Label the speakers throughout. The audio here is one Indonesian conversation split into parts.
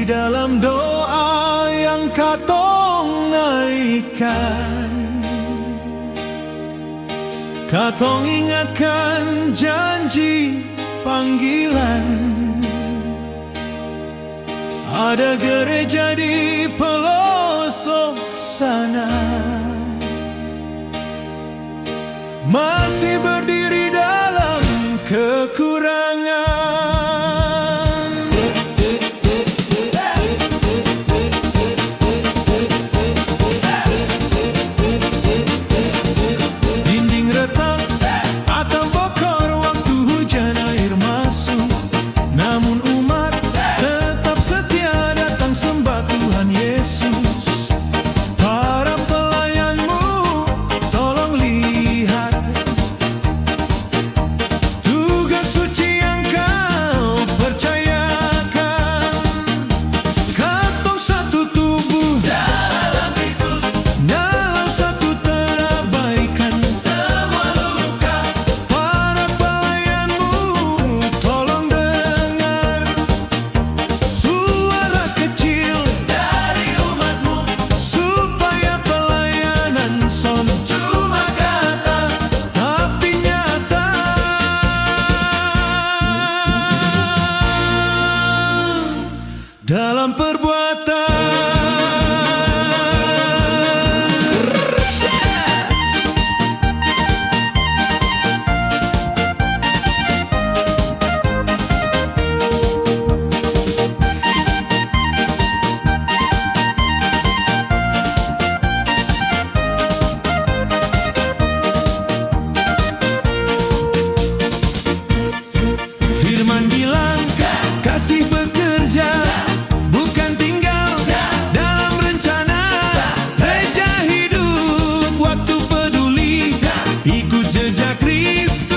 Speaker 1: dalam doa yang katong naikkan, katong ingatkan janji panggilan. Ada gereja di pelosok sana, masih berdiri dalam kekurangan. Dinding retak atau bokor waktu hujan air masuk, namun umat tetap setia datang sembah Tuhan Yesus. Para pelayanmu tolong lihat tugas suci yang kau percayakan. Katong satu tubuh dalam Kristus, dalam satu terabaikan semua luka. Para pelayanmu tolong dengar suara kecil dari umatmu, supaya pelayanan son cuma kata tapi nyata. Dalam perbuatan. Firman bilang kasih bekerja, bukan tinggal dalam rencana. Reja hidup waktu peduli, ikut jejak Kristus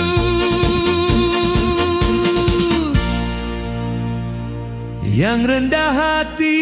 Speaker 1: yang rendah hati.